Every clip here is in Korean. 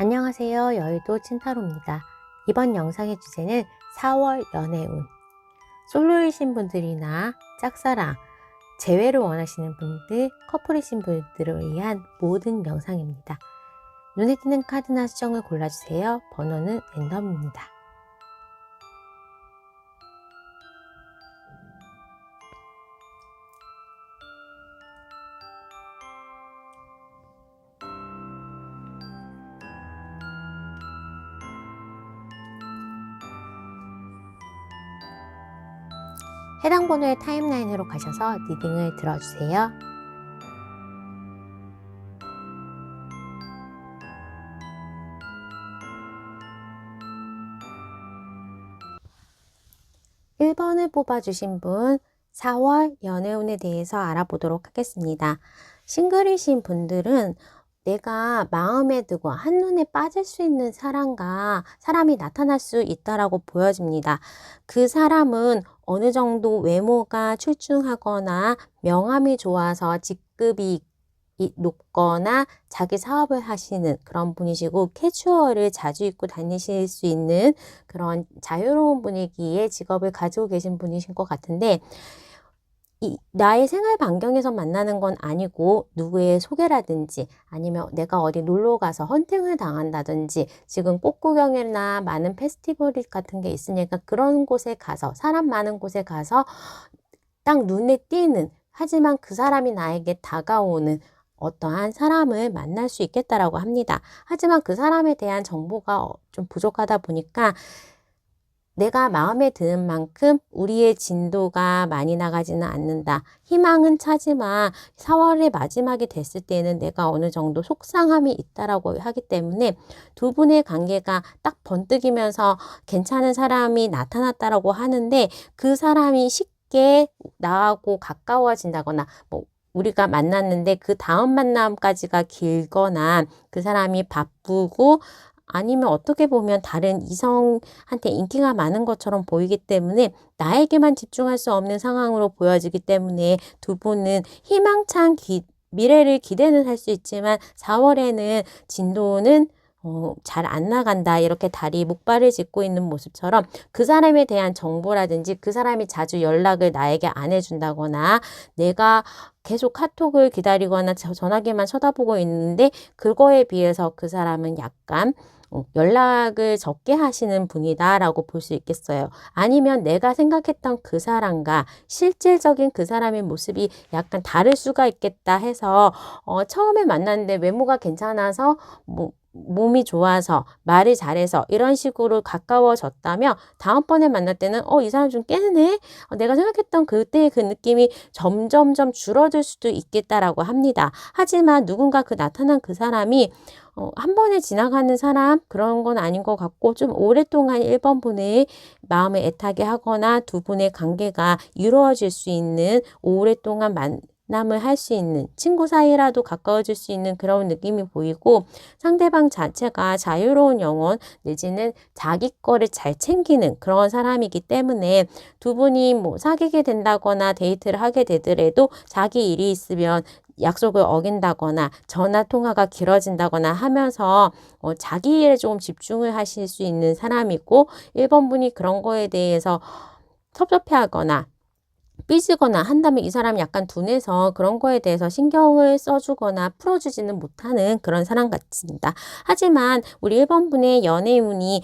안녕하세요. 여의도 찐타로입니다. 이번 영상의 주제는 4월 연애운. 솔로이신 분들이나 짝사랑, 재회를 원하시는 분들, 커플이신 분들을 위한 모든 영상입니다. 눈에 띄는 카드나 수정을 골라주세요. 번호는 랜덤입니다. 해당 번호의 타임라인으로 가셔서 리딩을 들어주세요. (1번을) 뽑아주신 분 4월 연애운에 대해서 알아보도록 하겠습니다. 싱글이신 분들은 내가 마음에 들고 한눈에 빠질 수 있는 사람이 나타날 수 있다라고 보여집니다. 그 사람은 어느 정도 외모가 출중하거나 명함이 좋아서 직급이 높거나 자기 사업을 하시는 그런 분이시고, 캐주얼을 자주 입고 다니실 수 있는 그런 자유로운 분위기의 직업을 가지고 계신 분이신 것 같은데, 나의 생활 반경에서 만나는 건 아니고 누구의 소개라든지 아니면 내가 어디 놀러 가서 헌팅을 당한다든지, 지금 꽃구경이나 많은 페스티벌 같은 게 있으니까 그런 곳에 가서, 사람 많은 곳에 가서 딱 눈에 띄는, 하지만 그 사람이 나에게 다가오는 어떠한 사람을 만날 수 있겠다라고 합니다. 하지만 그 사람에 대한 정보가 좀 부족하다 보니까 내가 마음에 드는 만큼 우리의 진도가 많이 나가지는 않는다. 희망은 차지만 4월의 마지막이 됐을 때는 내가 어느 정도 속상함이 있다라고 하기 때문에, 두 분의 관계가 딱 번뜩이면서 괜찮은 사람이 나타났다라고 하는데, 그 사람이 쉽게 나하고 가까워진다거나, 우리가 만났는데 그 다음 만남까지가 길거나 그 사람이 바쁘고 아니면 어떻게 보면 다른 이성한테 인기가 많은 것처럼 보이기 때문에 나에게만 집중할 수 없는 상황으로 보여지기 때문에, 두 분은 희망찬 미래를 기대는 할 수 있지만 4월에는 진도는 잘 안 나간다, 이렇게 다리 목발을 짚고 있는 모습처럼 그 사람에 대한 정보라든지 그 사람이 자주 연락을 나에게 안 해준다거나, 내가 계속 카톡을 기다리거나 전화기만 쳐다보고 있는데 그거에 비해서 그 사람은 약간 연락을 적게 하시는 분이다라고 볼 수 있겠어요. 아니면 내가 생각했던 그 사람과 실질적인 그 사람의 모습이 약간 다를 수가 있겠다 해서 처음에 만났는데 외모가 괜찮아서 몸이 좋아서 말을 잘해서 이런 식으로 가까워졌다면, 다음번에 만날 때는 이 사람 좀 깨네, 내가 생각했던 그때의 그 느낌이 점점점 줄어들 수도 있겠다라고 합니다. 하지만 누군가 나타난 그 사람이 한 번에 지나가는 사람, 그런 건 아닌 것 같고, 좀 오랫동안 1번 분의 마음을 애타게 하거나 두 분의 관계가 이루어질 수 있는, 오랫동안 만남을 할 수 있는, 친구 사이라도 가까워질 수 있는 그런 느낌이 보이고, 상대방 자체가 자유로운 영혼 내지는 자기 거를 잘 챙기는 그런 사람이기 때문에, 두 분이 사귀게 된다거나 데이트를 하게 되더라도 자기 일이 있으면 약속을 어긴다거나 전화 통화가 길어진다거나 하면서 자기 일에 조금 집중을 하실 수 있는 사람이고, 1번 분이 그런 거에 대해서 섭섭해하거나 삐지거나 한다면 이 사람이 약간 둔해서 그런 거에 대해서 신경을 써주거나 풀어주지는 못하는 그런 사람 같습니다. 하지만 우리 1번 분의 연애운이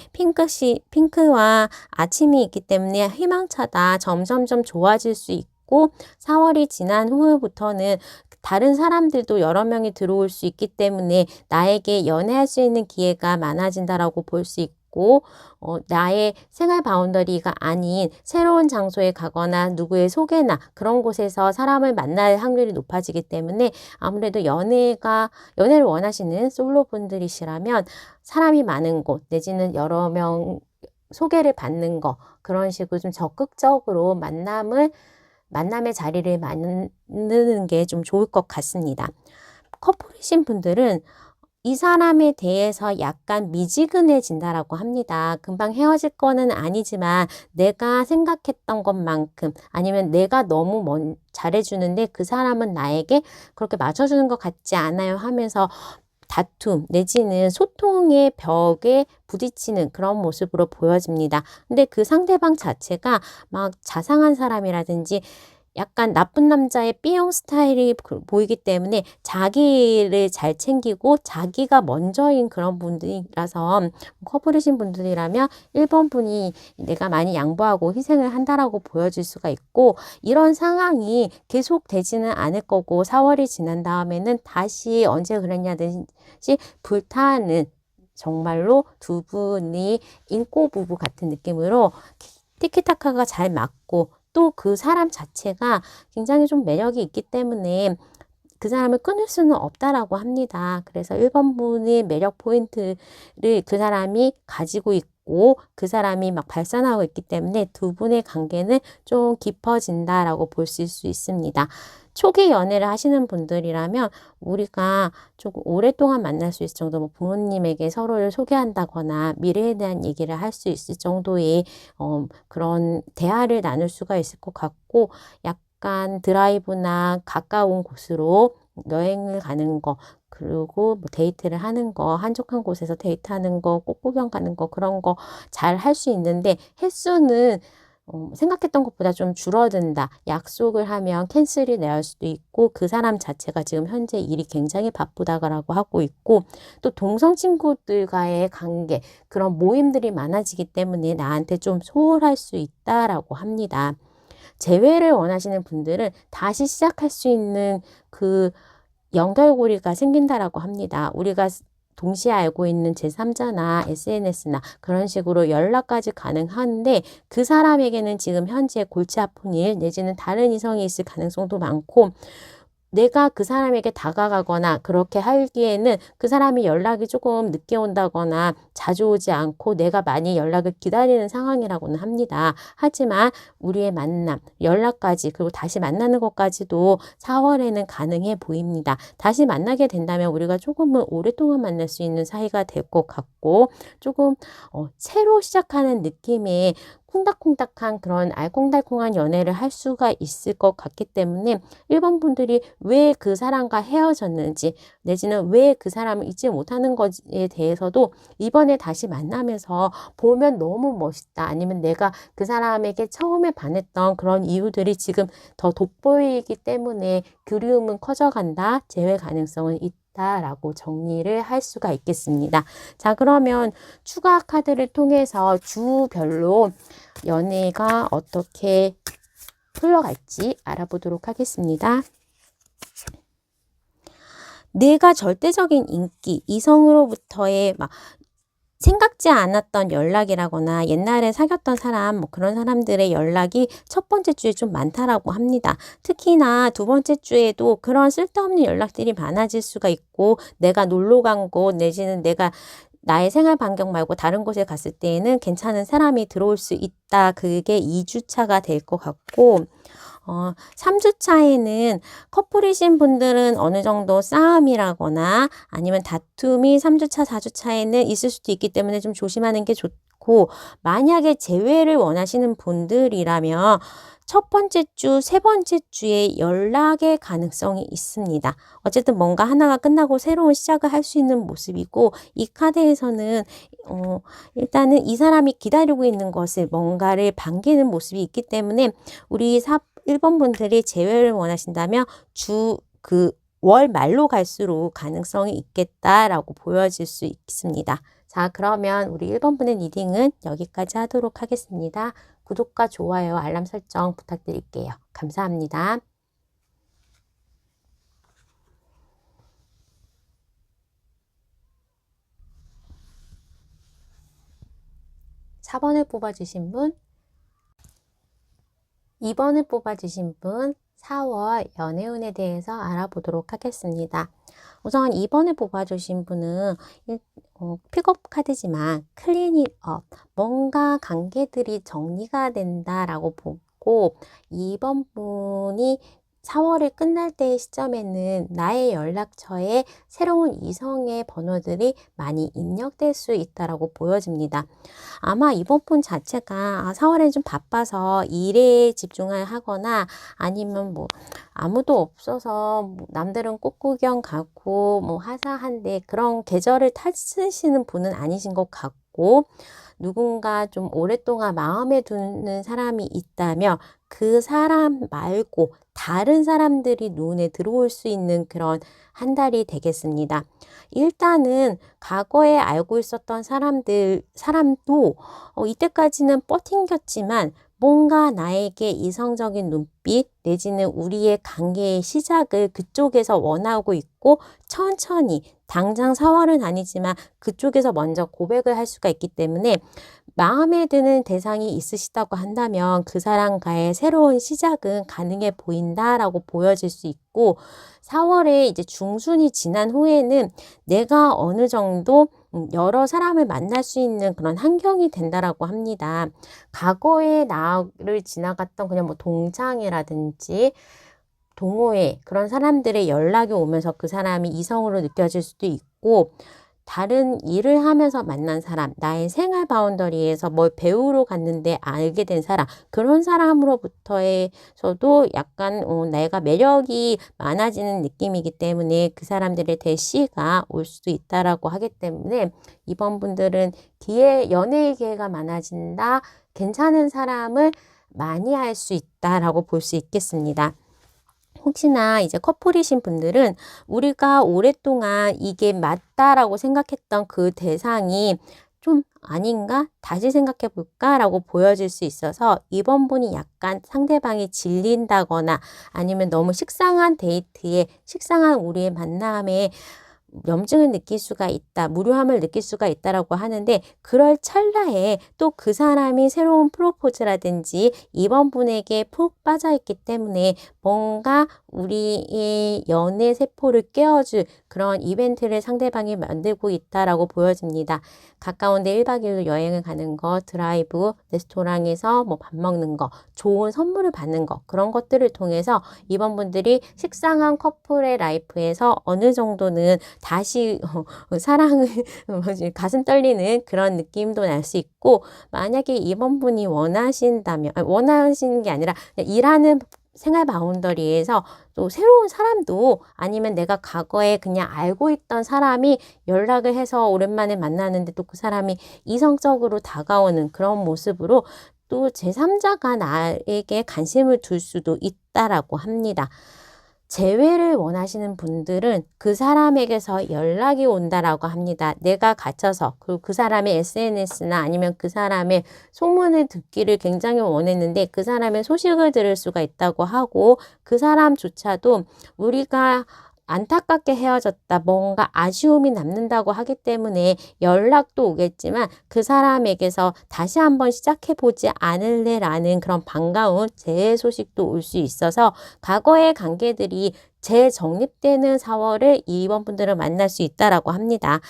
핑크와 아침이 있기 때문에 희망차다, 점점점 좋아질 수 있고, 4월이 지난 후부터는 다른 사람들도 여러 명이 들어올 수 있기 때문에 나에게 연애할 수 있는 기회가 많아진다라고 볼 수 있고, 나의 생활 바운더리가 아닌 새로운 장소에 가거나 누구의 소개나 그런 곳에서 사람을 만날 확률이 높아지기 때문에, 아무래도 연애를 원하시는 솔로분들이시라면 사람이 많은 곳 내지는 여러 명 소개를 받는 거, 그런 식으로 좀 적극적으로 만남의 자리를 만드는 게 좀 좋을 것 같습니다. 커플이신 분들은 이 사람에 대해서 약간 미지근해진다라고 합니다. 금방 헤어질 거는 아니지만 내가 생각했던 것만큼, 아니면 내가 너무 잘해주는데 그 사람은 나에게 그렇게 맞춰주는 것 같지 않아요 하면서 다툼 내지는 소통의 벽에 부딪히는 그런 모습으로 보여집니다. 근데 그 상대방 자체가 막 자상한 사람이라든지 약간 나쁜 남자의 B형 스타일이 보이기 때문에 자기를 잘 챙기고 자기가 먼저인 그런 분들이라서, 커플이신 분들이라면 1번 분이 내가 많이 양보하고 희생을 한다라고 보여질 수가 있고, 이런 상황이 계속되지는 않을 거고 4월이 지난 다음에는 다시 언제 그랬냐든지 불타는, 정말로 두 분이 인꼬 부부 같은 느낌으로 티키타카가 잘 맞고, 또 그 사람 자체가 굉장히 좀 매력이 있기 때문에 그 사람을 끊을 수는 없다라고 합니다. 그래서 1번 분의 매력 포인트를 그 사람이 가지고 있고 그 사람이 막 발산하고 있기 때문에 두 분의 관계는 좀 깊어진다라고 보실 수 있습니다. 초기 연애를 하시는 분들이라면 우리가 조금 오랫동안 만날 수 있을 정도, 뭐 부모님에게 서로를 소개한다거나 미래에 대한 얘기를 할 수 있을 정도의 그런 대화를 나눌 수가 있을 것 같고, 약간 드라이브나 가까운 곳으로 여행을 가는 거, 그리고 뭐 데이트를 하는 거, 한적한 곳에서 데이트하는 거, 꽃구경 가는 거, 그런 거 잘 할 수 있는데 횟수는 생각했던 것보다 좀 줄어든다. 약속을 하면 캔슬이 나올 수도 있고, 그 사람 자체가 지금 현재 일이 굉장히 바쁘다라고 하고 있고, 또 동성 친구들과의 관계, 그런 모임들이 많아지기 때문에 나한테 좀 소홀할 수 있다라고 합니다. 재회를 원하시는 분들은 다시 시작할 수 있는 그 연결고리가 생긴다라고 합니다. 우리가 동시에 알고 있는 제3자나 SNS나 그런 식으로 연락까지 가능한데, 그 사람에게는 지금 현재 골치 아픈 일 내지는 다른 이성이 있을 가능성도 많고, 내가 그 사람에게 다가가거나 그렇게 하기에는 그 사람이 연락이 조금 늦게 온다거나 자주 오지 않고 내가 많이 연락을 기다리는 상황이라고는 합니다. 하지만 우리의 만남, 연락까지, 그리고 다시 만나는 것까지도 4월에는 가능해 보입니다. 다시 만나게 된다면 우리가 조금은 오랫동안 만날 수 있는 사이가 될 것 같고, 조금 새로 시작하는 느낌의 콩닥콩닥한 그런 알콩달콩한 연애를 할 수가 있을 것 같기 때문에 1번 분들이 왜 그 사람과 헤어졌는지 내지는 왜 그 사람을 잊지 못하는 것에 대해서도 이번에 다시 만나면서 보면 너무 멋있다, 아니면 내가 그 사람에게 처음에 반했던 그런 이유들이 지금 더 돋보이기 때문에 그리움은 커져간다, 재회 가능성은 있다라고 정리를 할 수가 있겠습니다. 자, 그러면 추가 카드를 통해서 주별로 연애가 어떻게 흘러갈지 알아보도록 하겠습니다. 내가 절대적인 인기, 이성으로부터의 막 생각지 않았던 연락이라거나 옛날에 사귀었던 사람, 뭐 그런 사람들의 연락이 첫 번째 주에 좀 많다라고 합니다. 특히나 두 번째 주에도 그런 쓸데없는 연락들이 많아질 수가 있고, 내가 놀러 간 곳 내지는 내가 나의 생활 반경 말고 다른 곳에 갔을 때에는 괜찮은 사람이 들어올 수 있다. 그게 2주차가 될 것 같고, 3주차에는 커플이신 분들은 어느 정도 싸움이라거나 아니면 다툼이 3주차, 4주차에는 있을 수도 있기 때문에 좀 조심하는 게 좋고, 만약에 재회를 원하시는 분들이라면 첫 번째 주, 세 번째 주에 연락의 가능성이 있습니다. 어쨌든 뭔가 하나가 끝나고 새로운 시작을 할 수 있는 모습이고, 이 카드에서는 일단은 이 사람이 기다리고 있는 것을 뭔가를 반기는 모습이 있기 때문에 우리 1번 분들이 재회를 원하신다면 월 말로 갈수록 가능성이 있겠다라고 보여질 수 있습니다. 자, 그러면 우리 1번 분의 리딩은 여기까지 하도록 하겠습니다. 구독과 좋아요, 알람 설정 부탁드릴게요. 감사합니다. 4번을 뽑아주신 분, 2번을 뽑아주신 분, 4월 연애운에 대해서 알아보도록 하겠습니다. 우선 2번을 뽑아주신 분은 픽업 카드지만 클리닝업, 뭔가 관계들이 정리가 된다라고 보고, 2번 분이 4월이 끝날 때의 시점에는 나의 연락처에 새로운 이성의 번호들이 많이 입력될 수 있다라고 보여집니다. 아마 이번 분 자체가 4월에 좀 바빠서 일에 집중을 하거나 아니면 뭐 아무도 없어서 뭐 남들은 꽃구경 가고 뭐 하사한데 그런 계절을 탓으시는 분은 아니신 것 같고, 누군가 좀 오랫동안 마음에 두는 사람이 있다면 그 사람 말고 다른 사람들이 눈에 들어올 수 있는 그런 한 달이 되겠습니다. 일단은 과거에 알고 있었던 사람도 이때까지는 버팅겼지만 뭔가 나에게 이성적인 눈빛 내지는 우리의 관계의 시작을 그쪽에서 원하고 있고, 천천히 당장 4월은 아니지만 그쪽에서 먼저 고백을 할 수가 있기 때문에 마음에 드는 대상이 있으시다고 한다면 그 사람과의 새로운 시작은 가능해 보인다라고 보여질 수 있고, 4월에 이제 중순이 지난 후에는 내가 어느 정도 여러 사람을 만날 수 있는 그런 환경이 된다라고 합니다. 과거에 나를 지나갔던 그냥 뭐 동창이라든지 동호회 그런 사람들의 연락이 오면서 그 사람이 이성으로 느껴질 수도 있고, 다른 일을 하면서 만난 사람, 나의 생활 바운더리에서 뭘 배우러 갔는데 알게 된 사람, 그런 사람으로부터에서도 약간 내가 매력이 많아지는 느낌이기 때문에 그 사람들의 대시가 올 수도 있다라고 하기 때문에 이번 분들은 연애의 기회가 많아진다, 괜찮은 사람을 많이 할 수 있다라고 볼 수 있겠습니다. 혹시나 이제 커플이신 분들은 우리가 오랫동안 이게 맞다라고 생각했던 그 대상이 좀 아닌가? 다시 생각해 볼까? 라고 보여질 수 있어서 이번 분이 약간 상대방이 질린다거나 아니면 너무 식상한 데이트에, 식상한 우리의 만남에 염증을 느낄 수가 있다, 무료함을 느낄 수가 있다라고 하는데, 그럴 찰나에 또 그 사람이 새로운 프로포즈라든지 이번 분에게 푹 빠져 있기 때문에 뭔가 우리의 연애 세포를 깨워줄 그런 이벤트를 상대방이 만들고 있다라고 보여집니다. 가까운 데 1박 2일로 여행을 가는 거, 드라이브, 레스토랑에서 뭐 밥 먹는 거, 좋은 선물을 받는 거, 그런 것들을 통해서 이번 분들이 식상한 커플의 라이프에서 어느 정도는 다시 사랑을 가슴 떨리는 그런 느낌도 날 수 있고, 만약에 이번 분이 원하신다면, 원하시는 게 아니라 일하는 생활 바운더리에서 또 새로운 사람도, 아니면 내가 과거에 그냥 알고 있던 사람이 연락을 해서 오랜만에 만나는데 또 그 사람이 이성적으로 다가오는 그런 모습으로 또 제3자가 나에게 관심을 둘 수도 있다라고 합니다. 재회를 원하시는 분들은 그 사람에게서 연락이 온다라고 합니다. 내가 갇혀서 그 사람의 SNS나 아니면 그 사람의 소문을 듣기를 굉장히 원했는데 그 사람의 소식을 들을 수가 있다고 하고, 그 사람조차도 우리가 안타깝게 헤어졌다, 뭔가 아쉬움이 남는다고 하기 때문에 연락도 오겠지만 그 사람에게서 다시 한번 시작해보지 않을래라는 그런 반가운 재회 소식도 올 수 있어서 과거의 관계들이 재정립되는 4월을 이번 분들은 만날 수 있다라고 합니다.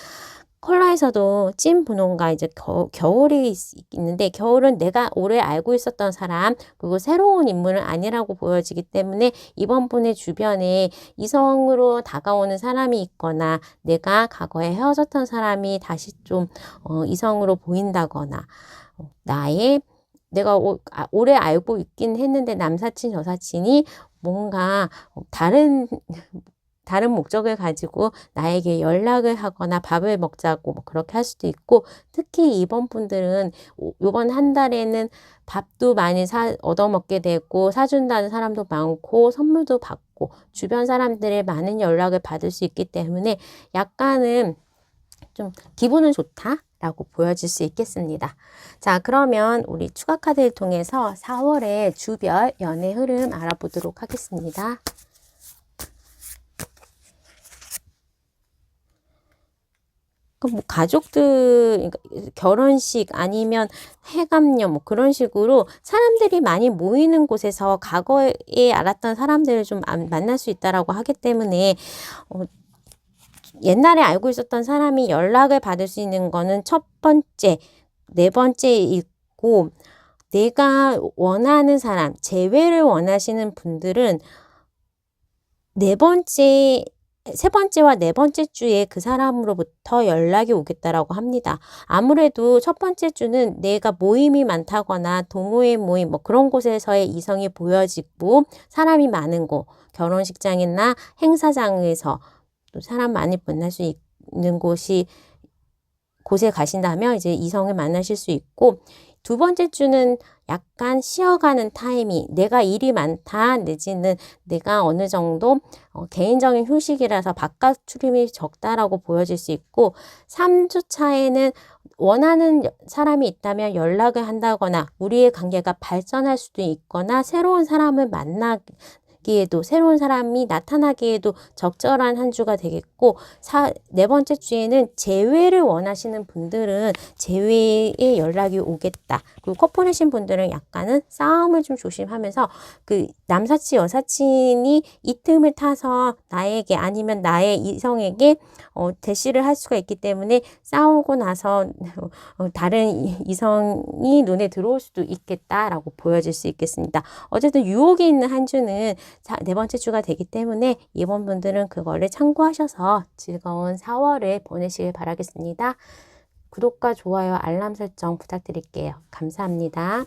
컬러에서도 찐 분홍과 이제 겨울이 있는데, 겨울은 내가 오래 알고 있었던 사람, 그리고 새로운 인물은 아니라고 보여지기 때문에 이번 분의 주변에 이성으로 다가오는 사람이 있거나 내가 과거에 헤어졌던 사람이 다시 좀 이성으로 보인다거나, 내가 오래 알고 있긴 했는데 남사친 여사친이 뭔가 다른 목적을 가지고 나에게 연락을 하거나 밥을 먹자고 뭐 그렇게 할 수도 있고, 특히 이번 분들은 이번 한 달에는 밥도 많이 얻어먹게 되고 사준다는 사람도 많고 선물도 받고 주변 사람들의 많은 연락을 받을 수 있기 때문에 약간은 좀 기분은 좋다라고 보여질 수 있겠습니다. 자, 그러면 우리 추가 카드를 통해서 4월의 주별 연애 흐름 알아보도록 하겠습니다. 뭐 가족들, 결혼식 아니면 해감녀 뭐 그런 식으로 사람들이 많이 모이는 곳에서 과거에 알았던 사람들을 좀 만날 수 있다라고 하기 때문에 옛날에 알고 있었던 사람이 연락을 받을 수 있는 거는 첫 번째, 네 번째 있고, 내가 원하는 사람, 재회를 원하시는 분들은 세 번째와 네 번째 주에 그 사람으로부터 연락이 오겠다라고 합니다. 아무래도 첫 번째 주는 내가 모임이 많다거나 동호회 모임 뭐 그런 곳에서의 이성이 보여지고 사람이 많은 곳, 결혼식장이나 행사장에서 또 사람 많이 만날 수 있는 곳에 가신다면 이제 이성을 만나실 수 있고, 두 번째 주는 약간 쉬어가는 타이밍, 내가 일이 많다 내지는 내가 어느 정도 개인적인 휴식이라서 바깥 출입이 적다라고 보여질 수 있고, 3주 차에는 원하는 사람이 있다면 연락을 한다거나 우리의 관계가 발전할 수도 있거나 새로운 사람을 만나기에도 새로운 사람이 나타나기에도 적절한 한 주가 되겠고, 네 번째 주에는 재회를 원하시는 분들은 재회의 연락이 오겠다. 그리고 커플이신 분들은 약간은 싸움을 좀 조심하면서 그 남사친 여사친이 이 틈을 타서 나에게 아니면 나의 이성에게 대시를 할 수가 있기 때문에 싸우고 나서 다른 이성이 눈에 들어올 수도 있겠다라고 보여질 수 있겠습니다. 어쨌든 유혹이 있는 한 주는 네 번째 주가 되기 때문에 이번 분들은 그거를 참고하셔서 즐거운 4월을 보내시길 바라겠습니다. 구독과 좋아요, 알람 설정 부탁드릴게요. 감사합니다.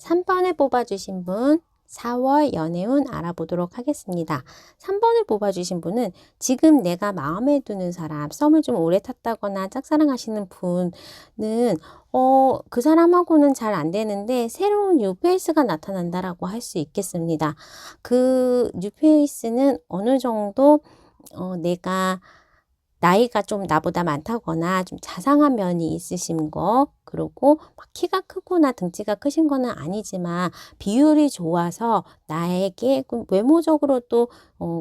3번을 뽑아주신 분 4월 연애운 알아보도록 하겠습니다. 3번을 뽑아주신 분은 지금 내가 마음에 드는 사람, 썸을 좀 오래 탔다거나 짝사랑하시는 분은 그 사람하고는 잘 안 되는데 새로운 뉴페이스가 나타난다라고 할 수 있겠습니다. 그 뉴페이스는 어느 정도 내가 나이가 좀 나보다 많다거나 좀 자상한 면이 있으신 거, 그리고 막 키가 크거나 등치가 크신 거는 아니지만 비율이 좋아서 나에게 외모적으로도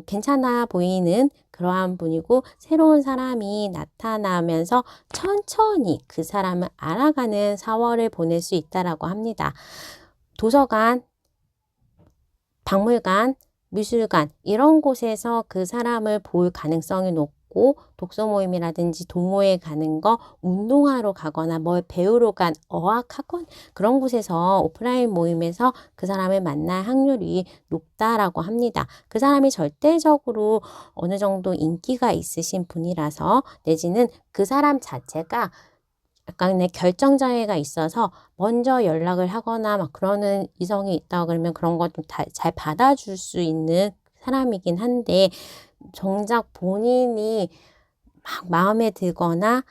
괜찮아 보이는 그러한 분이고, 새로운 사람이 나타나면서 천천히 그 사람을 알아가는 4월을 보낼 수 있다라고 합니다. 도서관, 박물관, 미술관 이런 곳에서 그 사람을 볼 가능성이 높고, 독서 모임이라든지 동호회 가는 거, 운동하러 가거나 뭘 배우러 간 어학학원 그런 곳에서 오프라인 모임에서 그 사람을 만날 확률이 높다라고 합니다. 그 사람이 절대적으로 어느 정도 인기가 있으신 분이라서 내지는 그 사람 자체가 약간의 결정장애가 있어서 먼저 연락을 하거나 막 그러는 이성이 있다 그러면 그런 거 좀 잘 받아줄 수 있는 사람이긴 한데, 정작 본인이 막 마음에 들거나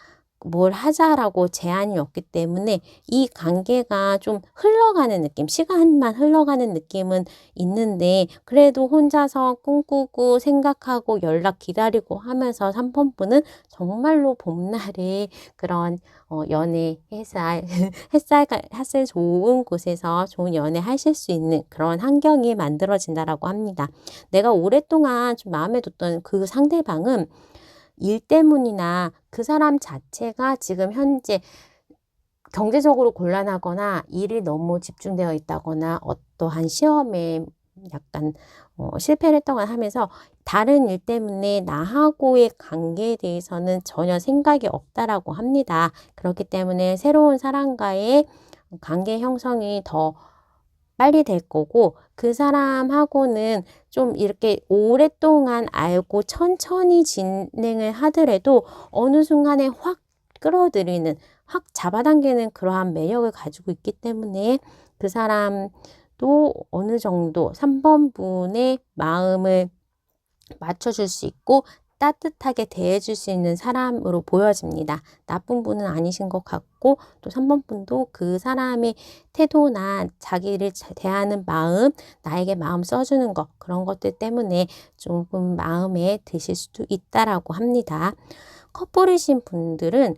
뭘 하자라고 제안이 없기 때문에 이 관계가 좀 흘러가는 느낌, 시간만 흘러가는 느낌은 있는데, 그래도 혼자서 꿈꾸고 생각하고 연락 기다리고 하면서 3번분은 정말로 봄날에 그런 연애, 햇살 좋은 곳에서 좋은 연애 하실 수 있는 그런 환경이 만들어진다라고 합니다. 내가 오랫동안 좀 마음에 뒀던 그 상대방은 일 때문이나 그 사람 자체가 지금 현재 경제적으로 곤란하거나 일이 너무 집중되어 있다거나 어떠한 시험에 약간 실패를 했다거나 하면서 다른 일 때문에 나하고의 관계에 대해서는 전혀 생각이 없다라고 합니다. 그렇기 때문에 새로운 사람과의 관계 형성이 더 빨리 될 거고, 그 사람하고는 좀 이렇게 오랫동안 알고 천천히 진행을 하더라도 어느 순간에 확 끌어들이는, 확 잡아당기는 그러한 매력을 가지고 있기 때문에 그 사람도 어느 정도 3번 분의 마음을 맞춰줄 수 있고 따뜻하게 대해줄 수 있는 사람으로 보여집니다. 나쁜 분은 아니신 것 같고, 또 3번 분도 그 사람의 태도나 자기를 대하는 마음, 나에게 마음 써주는 것, 그런 것들 때문에 조금 마음에 드실 수도 있다라고 합니다. 커플이신 분들은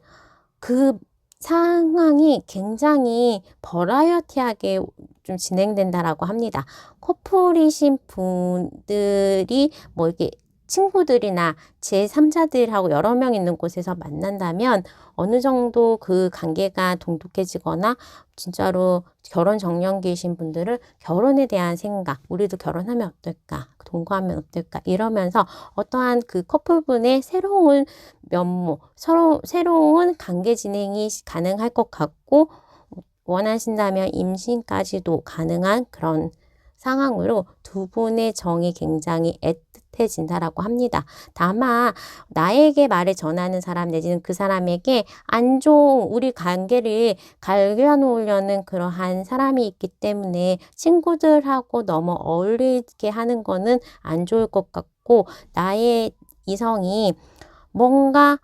그 상황이 굉장히 버라이어티하게 좀 진행된다라고 합니다. 커플이신 분들이 뭐 이렇게 친구들이나 제3자들하고 여러 명 있는 곳에서 만난다면 어느 정도 그 관계가 돈독해지거나, 진짜로 결혼 정년기이신 분들은 결혼에 대한 생각, 우리도 결혼하면 어떨까, 동거하면 어떨까 이러면서 어떠한 그 커플분의 새로운 면모, 서로 새로운 관계 진행이 가능할 것 같고, 원하신다면 임신까지도 가능한 그런 상황으로 두 분의 정이 굉장히 애틋해진다라고 합니다. 다만 나에게 말을 전하는 사람 내지는 그 사람에게 안 좋은 우리 관계를 갈겨놓으려는 그러한 사람이 있기 때문에 친구들하고 너무 어울리게 하는 거는 안 좋을 것 같고, 나의 이성이 뭔가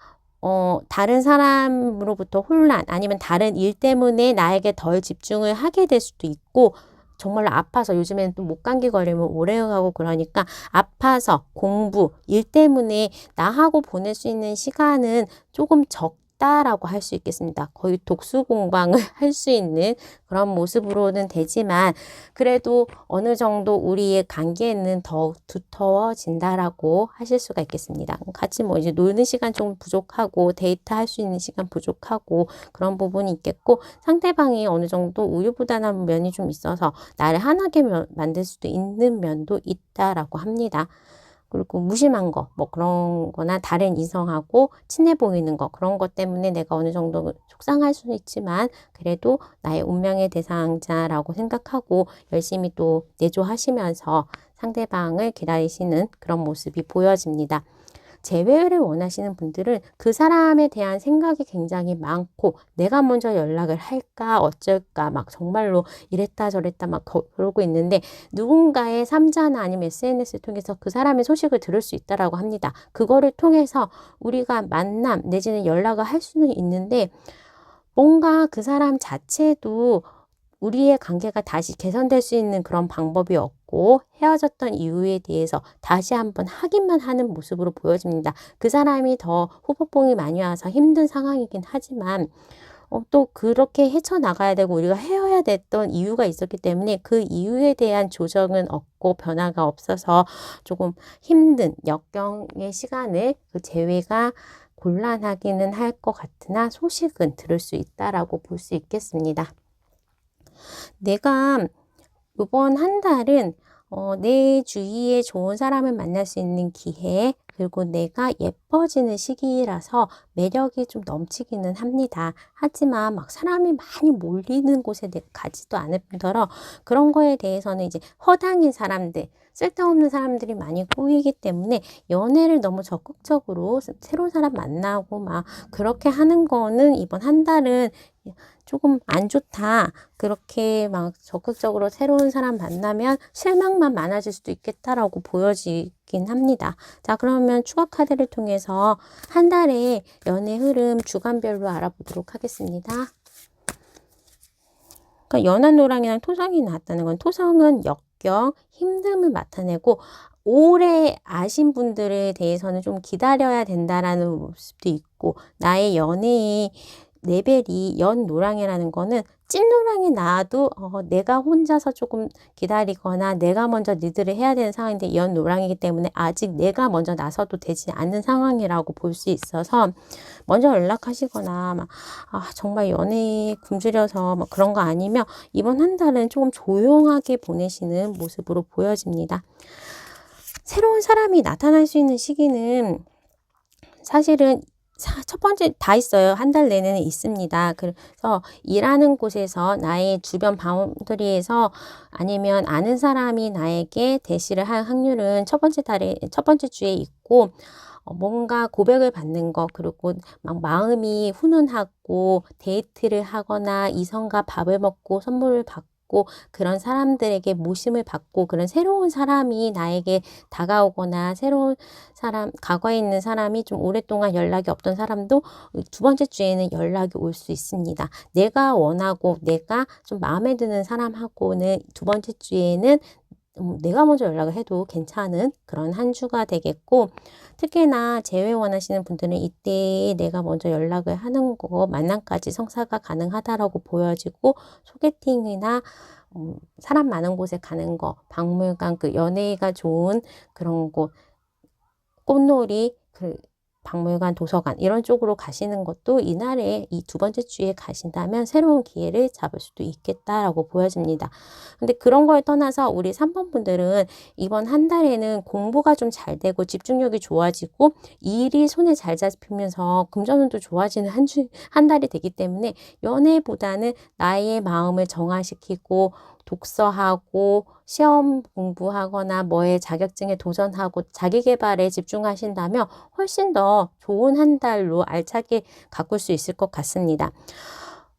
다른 사람으로부터 혼란 아니면 다른 일 때문에 나에게 덜 집중을 하게 될 수도 있고, 정말로 아파서 요즘에는 또 목감기 걸리면 오래 가고 그러니까 아파서 공부, 일 때문에 나하고 보낼 수 있는 시간은 조금 적다라고 할 수 있겠습니다. 거의 독수 공방을 할 수 있는 그런 모습으로는 되지만 그래도 어느 정도 우리의 관계는 더욱 두터워진다라고 하실 수가 있겠습니다. 같이 뭐 이제 노는 시간 좀 부족하고 데이트 할 수 있는 시간 부족하고 그런 부분이 있겠고, 상대방이 어느 정도 우유부단한 면이 좀 있어서 나를 화나게 만들 수도 있는 면도 있다라고 합니다. 그리고 무심한 거, 뭐 그런 거나 다른 이성하고 친해 보이는 거, 그런 것 때문에 내가 어느 정도 속상할 수는 있지만 그래도 나의 운명의 대상자라고 생각하고 열심히 또 내조하시면서 상대방을 기다리시는 그런 모습이 보여집니다. 재회를 원하시는 분들은 그 사람에 대한 생각이 굉장히 많고, 내가 먼저 연락을 할까 어쩔까 막 정말로 이랬다 저랬다 막 그러고 있는데, 누군가의 3자나 아니면 SNS를 통해서 그 사람의 소식을 들을 수 있다라고 합니다. 그거를 통해서 우리가 만남 내지는 연락을 할 수는 있는데, 뭔가 그 사람 자체도 우리의 관계가 다시 개선될 수 있는 그런 방법이 없고, 헤어졌던 이유에 대해서 다시 한번 확인만 하는 모습으로 보여집니다. 그 사람이 더 후폭풍이 많이 와서 힘든 상황이긴 하지만 또 그렇게 헤쳐나가야 되고 우리가 헤어야 됐던 이유가 있었기 때문에 그 이유에 대한 조정은 없고 변화가 없어서 조금 힘든 역경의 시간을 그 재회가 곤란하기는 할 것 같으나 소식은 들을 수 있다라고 볼 수 있겠습니다. 내가 이번 한 달은 내 주위에 좋은 사람을 만날 수 있는 기회, 그리고 내가 예뻐지는 시기라서 매력이 좀 넘치기는 합니다. 하지만 막 사람이 많이 몰리는 곳에 내가 가지도 않을 뿐더러 그런 거에 대해서는 이제 허당인 사람들, 쓸데없는 사람들이 많이 꼬이기 때문에 연애를 너무 적극적으로 새로운 사람 만나고 막 그렇게 하는 거는 이번 한 달은 조금 안 좋다. 그렇게 막 적극적으로 새로운 사람 만나면 실망만 많아질 수도 있겠다라고 보여지긴 합니다. 자, 그러면 추가 카드를 통해서 한 달의 연애 흐름 주간별로 알아보도록 하겠습니다. 그러니까 연한 노랑이랑 토성이 나왔다는 건, 토성은 역경, 힘듦을 나타내고 오래 아신 분들에 대해서는 좀 기다려야 된다라는 모습도 있고, 나의 연애의 레벨이 연 노랑이라는 거는 찐 노랑이 나와도 내가 혼자서 조금 기다리거나 내가 먼저 리드를 해야 되는 상황인데, 연 노랑이기 때문에 아직 내가 먼저 나서도 되지 않는 상황이라고 볼 수 있어서 먼저 연락하시거나 막 정말 연애에 굶주려서 막 그런 거 아니면 이번 한 달은 조금 조용하게 보내시는 모습으로 보여집니다. 새로운 사람이 나타날 수 있는 시기는 사실은 첫 번째 다 있어요. 한 달 내내는 있습니다. 그래서 일하는 곳에서 나의 주변 바운더리에서 아니면 아는 사람이 나에게 대시를 할 확률은 첫 번째 주에 있고, 뭔가 고백을 받는 거, 그리고 막 마음이 훈훈하고 데이트를 하거나 이성과 밥을 먹고 선물을 받고 그런 사람들에게 모심을 받고 그런 새로운 사람이 나에게 다가오거나, 새로운 사람, 과거에 있는 사람이 좀 오랫동안 연락이 없던 사람도 두 번째 주에는 연락이 올 수 있습니다. 내가 원하고 내가 좀 마음에 드는 사람하고는 두 번째 주에는 내가 먼저 연락을 해도 괜찮은 그런 한 주가 되겠고, 특히나 재회 원하시는 분들은 이때 내가 먼저 연락을 하는 거, 만남까지 성사가 가능하다라고 보여지고, 소개팅이나 사람 많은 곳에 가는 거, 박물관, 그 연애가 좋은 그런 곳, 꽃놀이, 박물관, 도서관 이런 쪽으로 가시는 것도 이날에 이 두 번째 주에 가신다면 새로운 기회를 잡을 수도 있겠다라고 보여집니다. 근데 그런 걸 떠나서 우리 3번 분들은 이번 한 달에는 공부가 좀 잘 되고 집중력이 좋아지고 일이 손에 잘 잡히면서 금전운도 좋아지는 한 달이 되기 때문에 연애보다는 나의 마음을 정화시키고 독서하고 시험 공부하거나 뭐에 자격증에 도전하고 자기 개발에 집중하신다면 훨씬 더 좋은 한 달로 알차게 가꿀 수 있을 것 같습니다.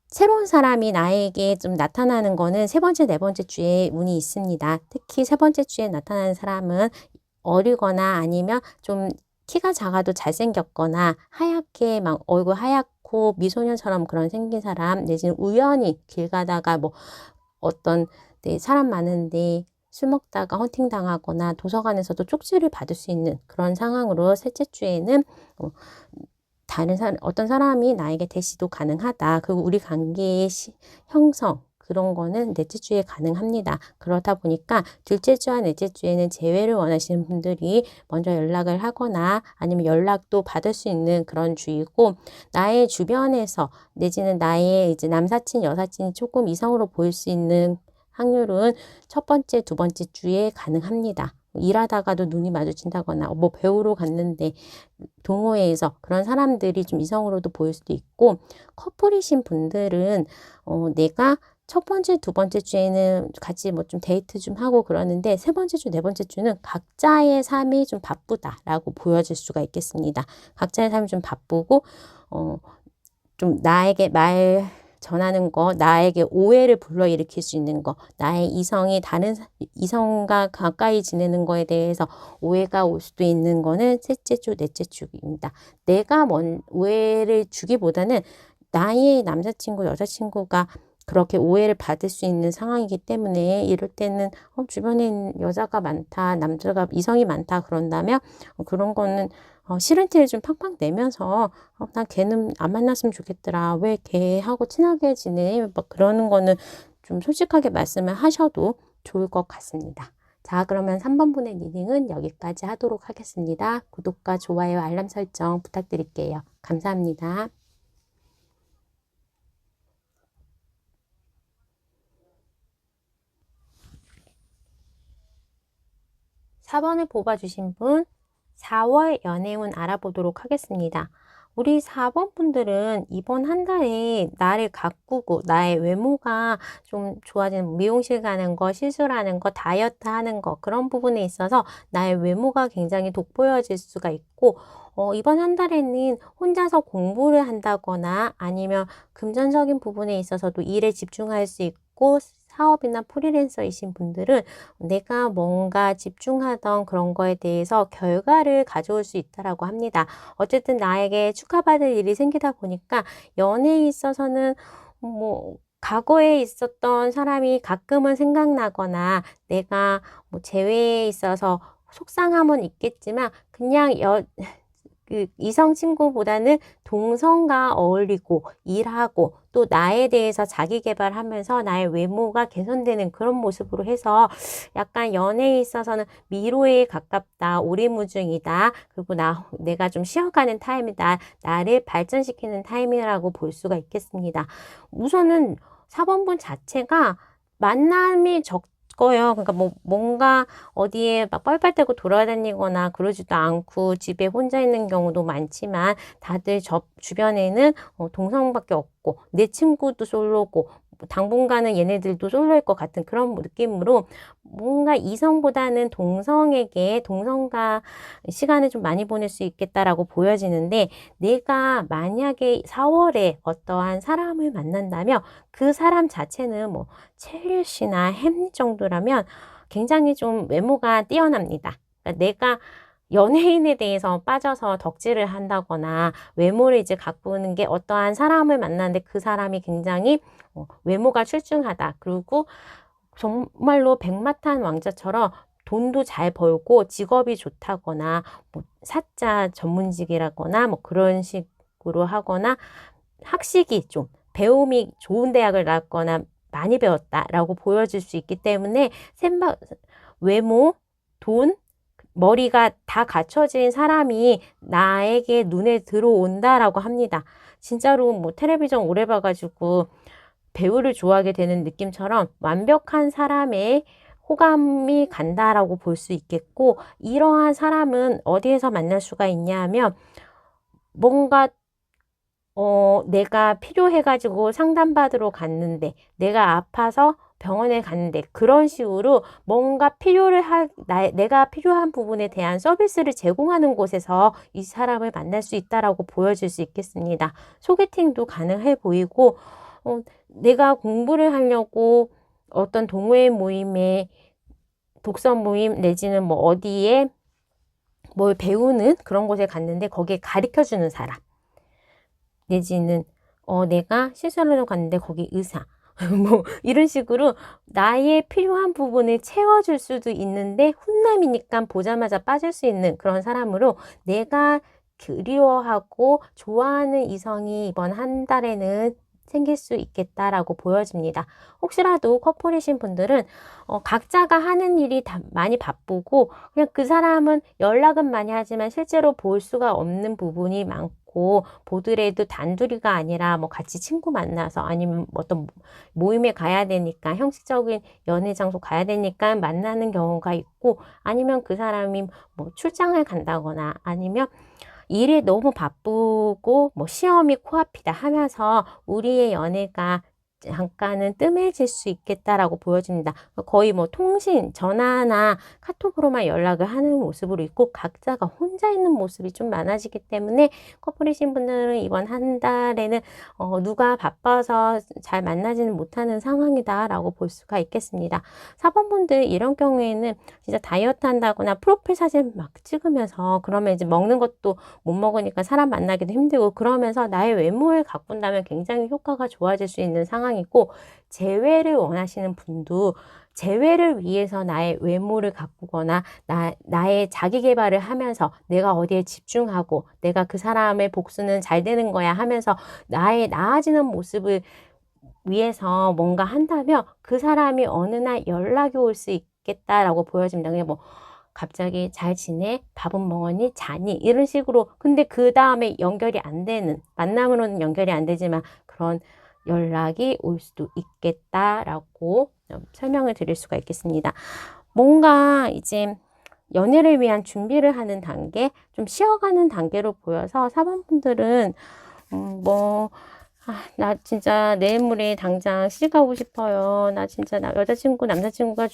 새로운 사람이 나에게 좀 나타나는 거는 세 번째, 네 번째 주에 운이 있습니다. 특히 세 번째 주에 나타나는 사람은 어리거나 아니면 좀 키가 작아도 잘생겼거나 하얗게 막 얼굴 하얗고 미소년처럼 그런 생긴 사람 내지는 우연히 길 가다가 뭐 어떤 사람 많은데 술 먹다가 헌팅당하거나 도서관에서도 쪽지를 받을 수 있는 그런 상황으로 셋째 주에는 어떤 사람이 나에게 대시도 가능하다. 그리고 우리 관계의 형성 그런 거는 넷째 주에 가능합니다. 그러다 보니까 둘째 주와 넷째 주에는 재회를 원하시는 분들이 먼저 연락을 하거나 아니면 연락도 받을 수 있는 그런 주이고, 나의 주변에서 내지는 나의 이제 남사친, 여사친이 조금 이성으로 보일 수 있는 확률은 첫 번째, 두 번째 주에 가능합니다. 일하다가도 눈이 마주친다거나 뭐 배우러 갔는데 동호회에서 그런 사람들이 좀 이성으로도 보일 수도 있고, 커플이신 분들은 내가 첫 번째, 두 번째 주에는 같이 뭐 좀 데이트 좀 하고 그러는데 세 번째 주, 네 번째 주는 각자의 삶이 좀 바쁘다라고 보여질 수가 있겠습니다. 각자의 삶이 좀 바쁘고 좀 나에게 말 전하는 거, 나에게 오해를 불러일으킬 수 있는 거, 나의 이성이 다른 이성과 가까이 지내는 거에 대해서 오해가 올 수도 있는 거는 셋째 주, 넷째 주입니다. 내가 오해를 주기보다는 나의 남자친구, 여자친구가 그렇게 오해를 받을 수 있는 상황이기 때문에 이럴 때는 주변에 여자가 많다, 남자가 이성이 많다 그런다면 그런 거는 싫은 티를 좀 팡팡 내면서 난 걔는 안 만났으면 좋겠더라. 왜 걔하고 친하게 지내? 막 그러는 거는 좀 솔직하게 말씀을 하셔도 좋을 것 같습니다. 자, 그러면 3번 분의 리딩은 여기까지 하도록 하겠습니다. 구독과 좋아요, 알람 설정 부탁드릴게요. 감사합니다. 4번을 뽑아주신 분 4월 연애운 알아보도록 하겠습니다. 우리 4번 분들은 이번 한 달에 나를 가꾸고 나의 외모가 좀 좋아지는, 미용실 가는 거, 시술하는 거, 다이어트 하는 거 그런 부분에 있어서 나의 외모가 굉장히 돋보여질 수가 있고, 이번 한 달에는 혼자서 공부를 한다거나 아니면 금전적인 부분에 있어서도 일에 집중할 수 있고, 사업이나 프리랜서이신 분들은 내가 뭔가 집중하던 그런 거에 대해서 결과를 가져올 수 있다라고 합니다. 어쨌든 나에게 축하받을 일이 생기다 보니까 연애에 있어서는 뭐 과거에 있었던 사람이 가끔은 생각나거나 내가 뭐 재회에 있어서 속상함은 있겠지만 그냥 그 이성 친구보다는 동성과 어울리고 일하고 또 나에 대해서 자기 개발하면서 나의 외모가 개선되는 그런 모습으로 해서 약간 연애에 있어서는 미로에 가깝다, 오리무중이다, 그리고 내가 좀 쉬어가는 타임이다, 나를 발전시키는 타임이라고 볼 수가 있겠습니다. 우선은 4번분 자체가 만남이 거예요. 그러니까 뭔가 어디에 막 뻘뻘대고 돌아다니거나 그러지도 않고 집에 혼자 있는 경우도 많지만 다들 주변에는 동성밖에 없고 내 친구도 솔로고 당분간은 얘네들도 솔로일 것 같은 그런 느낌으로 뭔가 이성보다는 동성과 시간을 좀 많이 보낼 수 있겠다라고 보여지는데, 내가 만약에 4월에 어떠한 사람을 만난다면 그 사람 자체는 뭐 첼시나 햄리 정도라면 굉장히 좀 외모가 뛰어납니다. 그러니까 내가 연예인에 대해서 빠져서 덕질을 한다거나 외모를 이제 가꾸는 게 어떠한 사람을 만나는데 그 사람이 굉장히 외모가 출중하다. 그리고 정말로 백마탄 왕자처럼 돈도 잘 벌고 직업이 좋다거나 뭐 사자 전문직이라거나 뭐 그런 식으로 하거나 학식이 좀 배움이 좋은 대학을 나왔거나 많이 배웠다라고 보여줄 수 있기 때문에 외모, 돈, 머리가 다 갖춰진 사람이 나에게 눈에 들어온다라고 합니다. 진짜로 뭐 텔레비전 오래 봐가지고 배우를 좋아하게 되는 느낌처럼 완벽한 사람의 호감이 간다라고 볼 수 있겠고, 이러한 사람은 어디에서 만날 수가 있냐 하면 뭔가 내가 필요해가지고 상담받으러 갔는데, 내가 아파서 병원에 갔는데, 그런 식으로 뭔가 내가 필요한 부분에 대한 서비스를 제공하는 곳에서 이 사람을 만날 수 있다라고 보여줄 수 있겠습니다. 소개팅도 가능해 보이고, 내가 공부를 하려고 어떤 동호회 모임에, 독서 모임 내지는 뭐 어디에 뭘 배우는 그런 곳에 갔는데 거기에 가르쳐주는 사람, 내지는 내가 시술하러 갔는데 거기 의사 뭐 이런 식으로 나의 필요한 부분을 채워줄 수도 있는데, 훈남이니까 보자마자 빠질 수 있는 그런 사람으로 내가 그리워하고 좋아하는 이성이 이번 한 달에는 생길 수 있겠다라고 보여집니다. 혹시라도 커플이신 분들은 각자가 하는 일이 다 많이 바쁘고 그냥 그 사람은 연락은 많이 하지만 실제로 볼 수가 없는 부분이 많고, 보더라도 단둘이가 아니라 뭐 같이 친구 만나서 아니면 어떤 모임에 가야 되니까, 형식적인 연애 장소 가야 되니까 만나는 경우가 있고, 아니면 그 사람이 뭐 출장을 간다거나 아니면 일이 너무 바쁘고 뭐 시험이 코앞이다 하면서 우리의 연애가 잠깐은 뜸해질 수 있겠다라고 보여집니다. 거의 뭐 통신, 전화나 카톡으로만 연락을 하는 모습으로 있고, 각자가 혼자 있는 모습이 좀 많아지기 때문에 커플이신 분들은 이번 한 달에는 누가 바빠서 잘 만나지는 못하는 상황이다라고 볼 수가 있겠습니다. 4번분들 이런 경우에는 진짜 다이어트 한다거나 프로필 사진 막 찍으면서, 그러면 이제 먹는 것도 못 먹으니까 사람 만나기도 힘들고, 그러면서 나의 외모를 가꾼다면 굉장히 효과가 좋아질 수 있는 상황이고, 재회를 원하시는 분도 재회를 위해서 나의 외모를 가꾸거나 나의 자기 개발을 하면서 내가 어디에 집중하고 내가 그 사람의 복수는 잘 되는 거야 하면서 나의 나아지는 모습을 위해서 뭔가 한다면 그 사람이 어느 날 연락이 올 수 있겠다라고 보여집니다. 그냥 뭐 갑자기 잘 지내? 밥은 먹었니? 자니? 이런 식으로. 근데 그 다음에 연결이 안 되는, 만남으로는 연결이 안 되지만 그런 연락이 올 수도 있겠다라고 설명을 드릴 수가 있겠습니다. 뭔가 이제 연애를 위한 준비를 하는 단계, 좀 쉬어가는 단계로 보여서 4번분들은 나 진짜 내일 모레 당장 시집 가고 싶어요. 나 진짜 여자친구, 남자친구가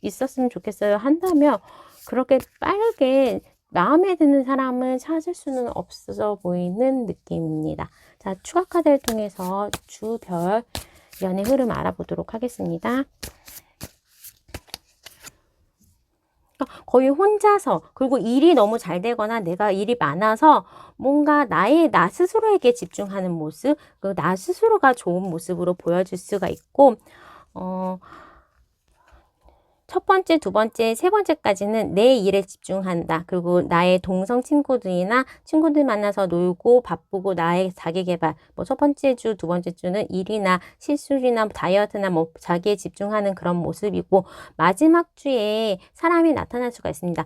있었으면 좋겠어요. 한다면 그렇게 빠르게 마음에 드는 사람을 찾을 수는 없어 보이는 느낌입니다. 자, 추가 카드를 통해서 주별 연애 흐름 알아보도록 하겠습니다. 거의 혼자서, 그리고 일이 너무 잘 되거나 내가 일이 많아서 뭔가 나 스스로에게 집중하는 모습, 나 스스로가 좋은 모습으로 보여줄 수가 있고, 첫 번째, 두 번째, 세 번째까지는 내 일에 집중한다. 그리고 나의 동성 친구들이나 친구들 만나서 놀고 바쁘고 나의 자기 개발. 뭐 첫 번째 주, 두 번째 주는 일이나 시술이나 다이어트나 뭐 자기에 집중하는 그런 모습이고, 마지막 주에 사람이 나타날 수가 있습니다.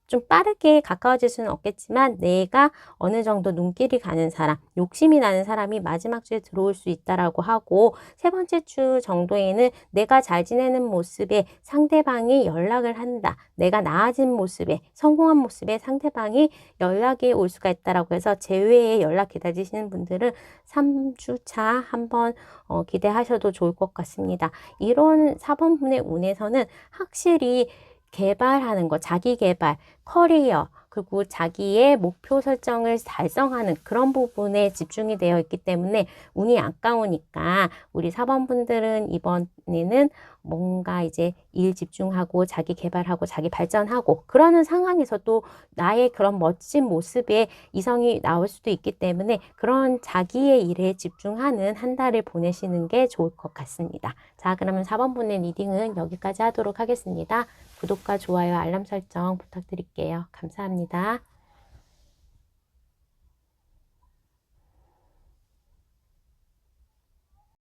좀 빠르게 가까워질 수는 없겠지만 내가 어느 정도 눈길이 가는 사람, 욕심이 나는 사람이 마지막 주에 들어올 수 있다라고 하고, 세 번째 주 정도에는 내가 잘 지내는 모습에 상대방이 연락을 한다. 내가 나아진 모습에, 성공한 모습에 상대방이 연락이 올 수가 있다라고 해서 재회에 연락 기다리시는 분들은 3주차 한번 기대하셔도 좋을 것 같습니다. 이런 4번분의 운에서는 확실히 개발하는 것, 자기 개발, 커리어, 그리고 자기의 목표 설정을 달성하는 그런 부분에 집중이 되어 있기 때문에 운이 아까우니까 우리 4번분들은 이번에는 뭔가 이제 일 집중하고 자기 개발하고 자기 발전하고 그러는 상황에서 또 나의 그런 멋진 모습에 이성이 나올 수도 있기 때문에 그런 자기의 일에 집중하는 한 달을 보내시는 게 좋을 것 같습니다. 자, 그러면 4번분의 리딩은 여기까지 하도록 하겠습니다. 구독과 좋아요, 알람 설정 부탁드릴게요. 감사합니다.